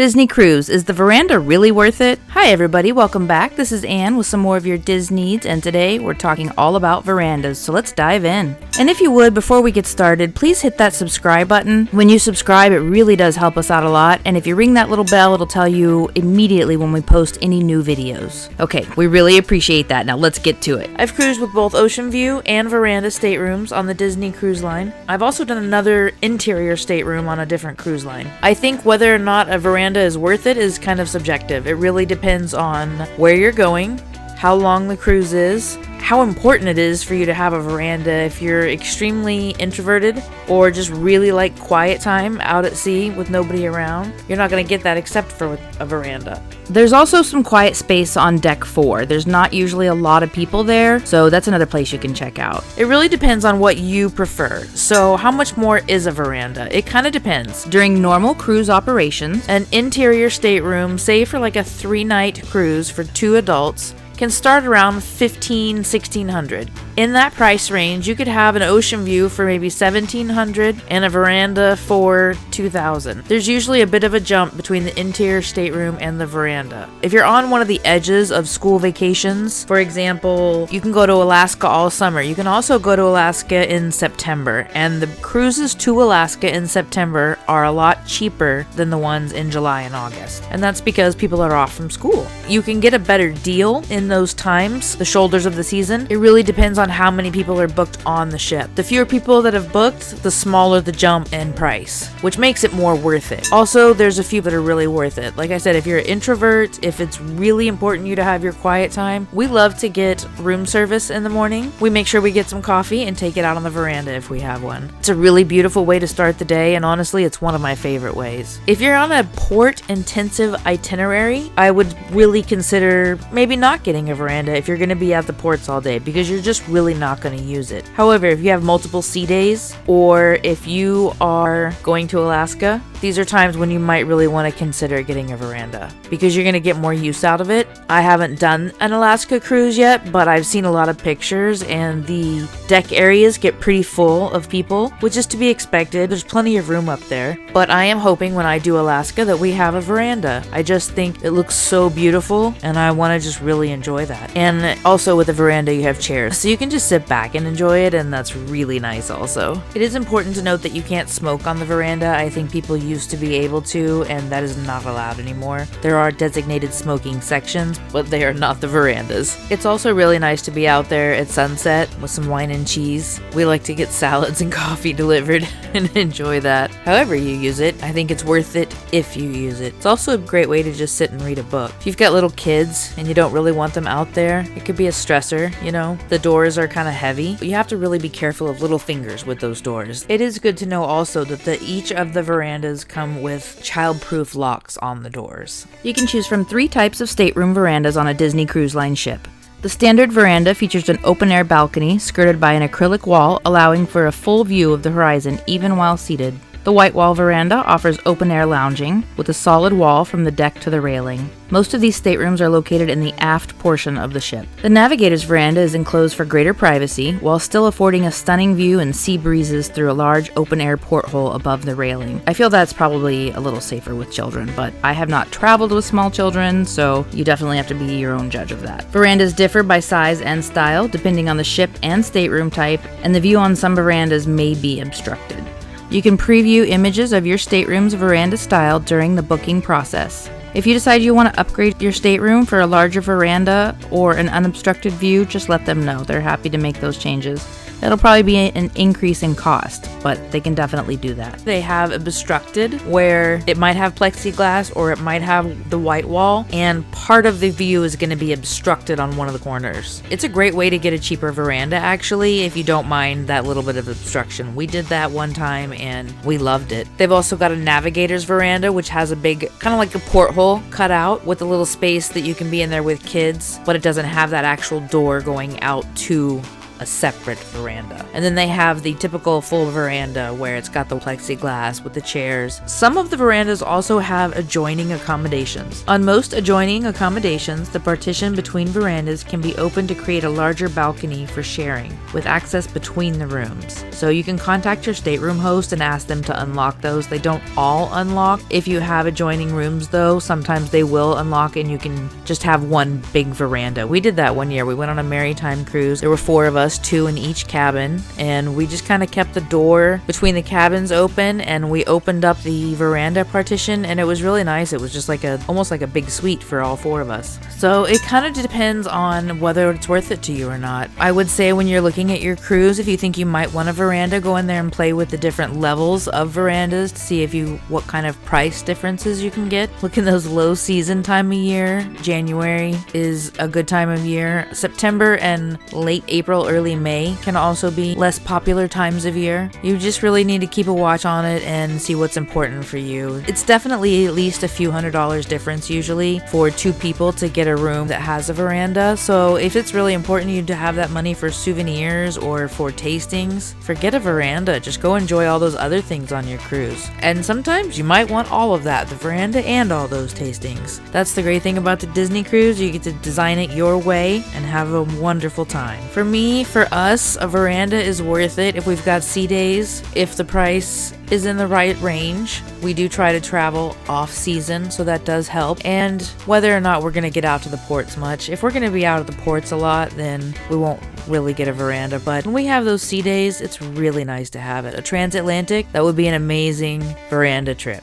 Disney Cruise, is the veranda really worth it? Hi everybody, welcome back. This is Anne with some more of your DisNEEDS, and today we're talking all about verandas, so let's dive in. And if you would, before we get started, please hit that subscribe button. When you subscribe, it really does help us out a lot, and if you ring that little bell, it'll tell you immediately when we post any new videos. Okay, we really appreciate that. Now let's get to it. I've cruised with both Ocean View and Veranda staterooms on the Disney Cruise Line. I've also done another interior stateroom on a different cruise line. I think whether or not a veranda is worth it is kind of subjective. It really depends on where you're going, how long the cruise is, how important it is for you to have a veranda. If you're extremely introverted or just really like quiet time out at sea with nobody around, you're not going to get that except for a veranda. There's also some quiet space on deck 4. There's not usually a lot of people there, so that's another place you can check out. It really depends on what you prefer. So how much more is a veranda? It kind of depends. During normal cruise operations, an interior stateroom, say for like a 3-night cruise for 2 adults, can start around $1,500–$1,600. In that price range, you could have an ocean view for maybe $1,700 and a veranda for $2,000. There's usually a bit of a jump between the interior stateroom and the veranda. If you're on one of the edges of school vacations, for example, you can go to Alaska all summer. You can also go to Alaska in September, and the cruises to Alaska in September are a lot cheaper than the ones in July and August. And that's because people are off from school. You can get a better deal in those times, the shoulders of the season. It really depends on how many people are booked on the ship. The fewer people that have booked, the smaller the jump in price, which makes it more worth it. Also, there's a few that are really worth it. Like I said, if you're an introvert, if it's really important you to have your quiet time, we love to get room service in the morning. We make sure we get some coffee and take it out on the veranda if we have one. It's a really beautiful way to start the day, and honestly, it's one of my favorite ways. If you're on a port-intensive itinerary, I would really consider maybe not getting a veranda if you're going to be at the ports all day, because you're just really not going to use it. However, if you have multiple sea days, or if you are going to Alaska, these are times when you might really want to consider getting a veranda because you're going to get more use out of it. I haven't done an Alaska cruise yet, but I've seen a lot of pictures, and the deck areas get pretty full of people, which is to be expected. There's plenty of room up there, but I am hoping when I do Alaska that we have a veranda. I just think it looks so beautiful, and I want to just really enjoy that. And also with a veranda, you have chairs, so you can just sit back and enjoy it, and that's really nice also. It is important to note that you can't smoke on the veranda. I think people used to be able to, and that is not allowed anymore. There are designated smoking sections, but they are not the verandas. It's also really nice to be out there at sunset with some wine and cheese. We like to get salads and coffee delivered and enjoy that. However you use it, I think it's worth it if you use it. It's also a great way to just sit and read a book. If you've got little kids and you don't really want them out there, it could be a stressor, you know? The doors are kind of heavy, but you have to really be careful of little fingers with those doors. It is good to know also that each of the verandas come with child-proof locks on the doors. You can choose from 3 types of stateroom verandas on a Disney Cruise Line ship. The standard veranda features an open-air balcony skirted by an acrylic wall, allowing for a full view of the horizon even while seated. The white wall veranda offers open-air lounging with a solid wall from the deck to the railing. Most of these staterooms are located in the aft portion of the ship. The navigator's veranda is enclosed for greater privacy, while still affording a stunning view and sea breezes through a large open-air porthole above the railing. I feel that's probably a little safer with children, but I have not traveled with small children, so you definitely have to be your own judge of that. Verandas differ by size and style, depending on the ship and stateroom type, and the view on some verandas may be obstructed. You can preview images of your stateroom's veranda style during the booking process. If you decide you want to upgrade your stateroom for a larger veranda or an unobstructed view, just let them know. They're happy to make those changes. It'll probably be an increase in cost, but they can definitely do that. They have obstructed where it might have plexiglass or it might have the white wall, and part of the view is going to be obstructed on one of the corners. It's a great way to get a cheaper veranda, actually, if you don't mind that little bit of obstruction. We did that one time and we loved it. They've also got a navigator's veranda, which has a big, kind of like a porthole cut out with a little space that you can be in there with kids, but it doesn't have that actual door going out to a separate veranda. And then they have the typical full veranda where it's got the plexiglass with the chairs. Some of the verandas also have adjoining accommodations. On most adjoining accommodations, the partition between verandas can be opened to create a larger balcony for sharing, with access between the rooms. So you can contact your stateroom host and ask them to unlock those. They don't all unlock. If you have adjoining rooms though, sometimes they will unlock and you can just have one big veranda. We did that one year. We went on a maritime cruise. There were 4 of us, 2 in each cabin, and we just kind of kept the door between the cabins open, and we opened up the veranda partition, and it was really nice. It was just like almost like a big suite for all 4 of us. So it kind of depends on whether it's worth it to you or not. I would say when you're looking at your cruise, if you think you might want a veranda, go in there and play with the different levels of verandas to see what kind of price differences you can get. Look in those low season time of year. January is a good time of year. September and late April, early May can also be less popular times of year. You just really need to keep a watch on it and see what's important for you. It's definitely at least a few $100s difference usually for 2 people to get a room that has a veranda. So if it's really important to you to have that money for souvenirs or for tastings, forget a veranda. Just go enjoy all those other things on your cruise. And sometimes you might want all of that, the veranda and all those tastings. That's the great thing about the Disney cruise. You get to design it your way and have a wonderful time. For me, for us, a veranda is worth it if we've got sea days, if the price is in the right range. We do try to travel off season, so that does help. And whether or not we're going to get out to the ports much, if we're going to be out at the ports a lot, then we won't really get a veranda. But when we have those sea days, it's really nice to have it. A transatlantic, that would be an amazing veranda trip.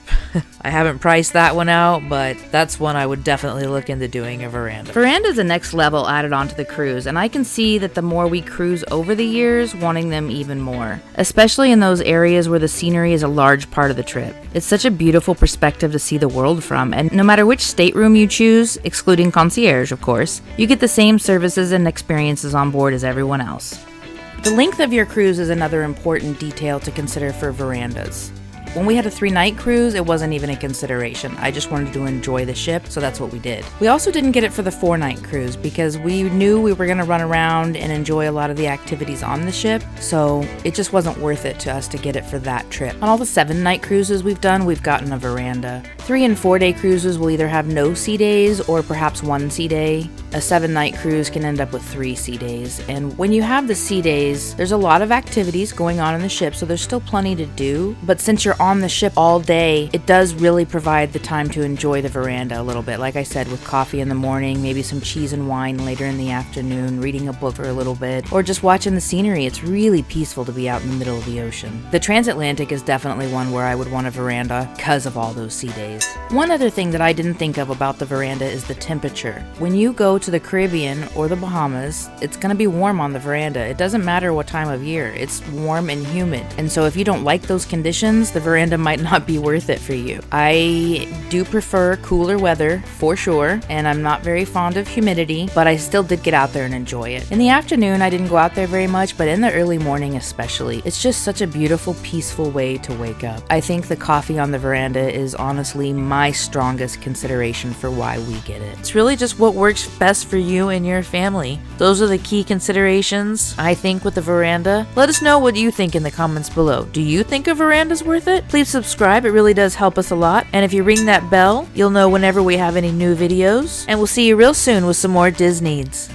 I haven't priced that one out, but that's one I would definitely look into doing a veranda. Veranda is the next level added onto the cruise, and I can see that the more we cruise over the years, wanting them even more, especially in those areas where the scenery is a large part of the trip. It's such a beautiful perspective to see the world from, and no matter which stateroom you choose, excluding concierge of course, you get the same services and experiences on board as everyone else. The length of your cruise is another important detail to consider for verandas. When we had a 3-night cruise, it wasn't even a consideration. I just wanted to enjoy the ship, so that's what we did. We also didn't get it for the 4-night cruise because we knew we were going to run around and enjoy a lot of the activities on the ship, so it just wasn't worth it to us to get it for that trip. On all the 7-night cruises we've done, we've gotten a veranda. 3- and 4-day cruises will either have no sea days or perhaps 1 sea day. A 7-night cruise can end up with 3 sea days, and when you have the sea days, there's a lot of activities going on in the ship, so there's still plenty to do, but since you're on the ship all day, it does really provide the time to enjoy the veranda a little bit. Like I said, with coffee in the morning, maybe some cheese and wine later in the afternoon, reading a book for a little bit, or just watching the scenery. It's really peaceful to be out in the middle of the ocean. The transatlantic is definitely one where I would want a veranda because of all those sea days. One other thing that I didn't think of about the veranda is the temperature. When you go to the Caribbean or the Bahamas, it's going to be warm on the veranda. It doesn't matter what time of year. It's warm and humid. And so if you don't like those conditions, the veranda might not be worth it for you. I do prefer cooler weather for sure, and I'm not very fond of humidity, but I still did get out there and enjoy it. In the afternoon, I didn't go out there very much, but in the early morning especially, it's just such a beautiful, peaceful way to wake up. I think the coffee on the veranda is honestly my strongest consideration for why we get it. It's really just what works best for you and your family. Those are the key considerations, I think, with the veranda. Let us know what you think in the comments below. Do you think a veranda's worth it? Please subscribe, it really does help us a lot. And if you ring that bell, you'll know whenever we have any new videos. And we'll see you real soon with some more DisNEEDS.